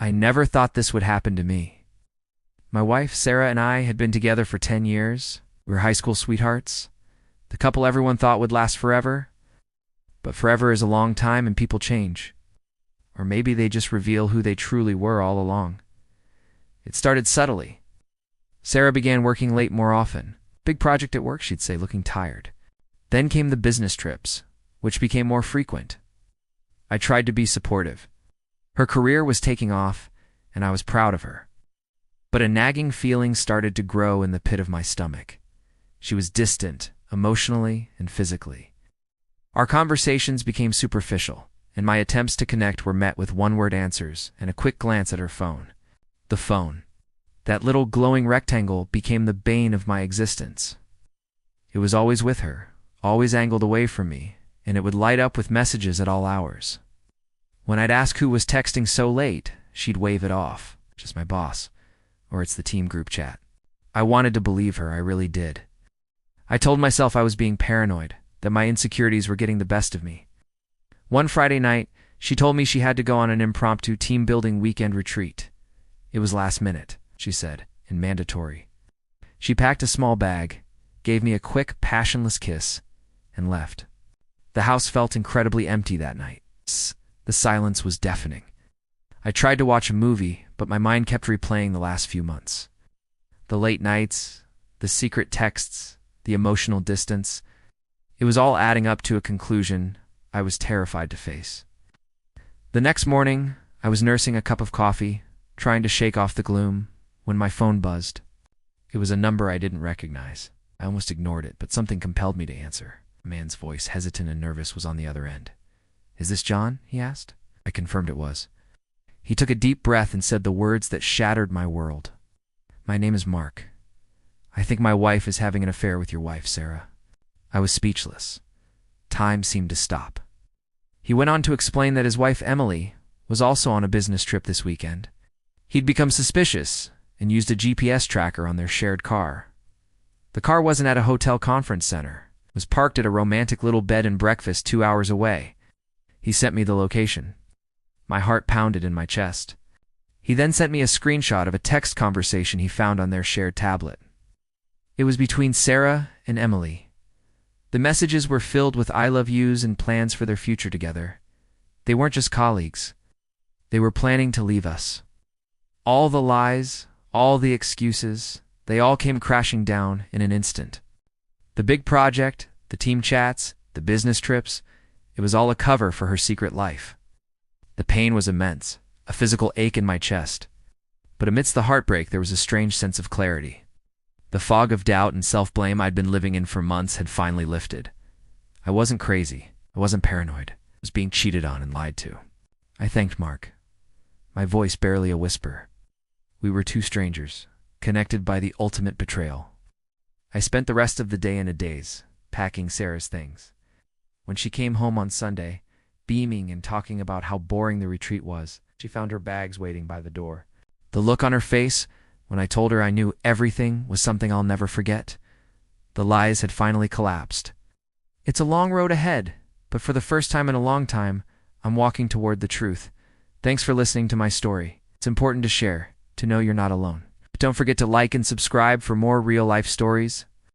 I never thought this would happen to me. My wife, Sarah, and I had been together for 10 years. We were high school sweethearts. The couple everyone thought would last forever. But forever is a long time and people change. Or maybe they just reveal who they truly were all along. It started subtly. Sarah began working late more often. Big project at work, she'd say, looking tired. Then came the business trips, which became more frequent. I tried to be supportive. Her career was taking off, and I was proud of her. But a nagging feeling started to grow in the pit of my stomach. She was distant, emotionally and physically. Our conversations became superficial, and my attempts to connect were met with one-word answers and a quick glance at her phone. The phone. That little glowing rectangle became the bane of my existence. It was always with her, always angled away from me, and it would light up with messages at all hours. When I'd ask who was texting so late, she'd wave it off. Just my boss. Or it's the team group chat. I wanted to believe her, I really did. I told myself I was being paranoid, that my insecurities were getting the best of me. One Friday night, she told me she had to go on an impromptu team-building weekend retreat. It was last minute, she said, and mandatory. She packed a small bag, gave me a quick, passionless kiss, and left. The house felt incredibly empty that night. The silence was deafening. I tried to watch a movie, but my mind kept replaying the last few months. The late nights, the secret texts, the emotional distance. It was all adding up to a conclusion I was terrified to face. The next morning, I was nursing a cup of coffee, trying to shake off the gloom, when my phone buzzed. It was a number I didn't recognize. I almost ignored it, but something compelled me to answer. A man's voice, hesitant and nervous, was on the other end. "Is this John?" he asked. I confirmed it was. He took a deep breath and said the words that shattered my world. "My name is Mark. I think my wife is having an affair with your wife, Sarah." I was speechless. Time seemed to stop. He went on to explain that his wife, Emily, was also on a business trip this weekend. He'd become suspicious and used a GPS tracker on their shared car. The car wasn't at a hotel conference center. It was parked at a romantic little bed and breakfast 2 hours away. He sent me the location. My heart pounded in my chest. He then sent me a screenshot of a text conversation he found on their shared tablet. It was between Sarah and Emily. The messages were filled with I love yous and plans for their future together. They weren't just colleagues. They were planning to leave us. All the lies, all the excuses, they all came crashing down in an instant. The big project, the team chats, the business trips, it was all a cover for her secret life. The pain was immense, a physical ache in my chest. But amidst the heartbreak, there was a strange sense of clarity. The fog of doubt and self-blame I'd been living in for months had finally lifted. I wasn't crazy. I wasn't paranoid. I was being cheated on and lied to. I thanked Mark. My voice barely a whisper. We were two strangers, connected by the ultimate betrayal. I spent the rest of the day in a daze, packing Sarah's things. When she came home on Sunday, beaming and talking about how boring the retreat was, she found her bags waiting by the door. The look on her face when I told her I knew everything was something I'll never forget. The lies had finally collapsed. It's a long road ahead, but for the first time in a long time, I'm walking toward the truth. Thanks for listening to my story. It's important to share, to know you're not alone. But don't forget to like and subscribe for more real-life stories.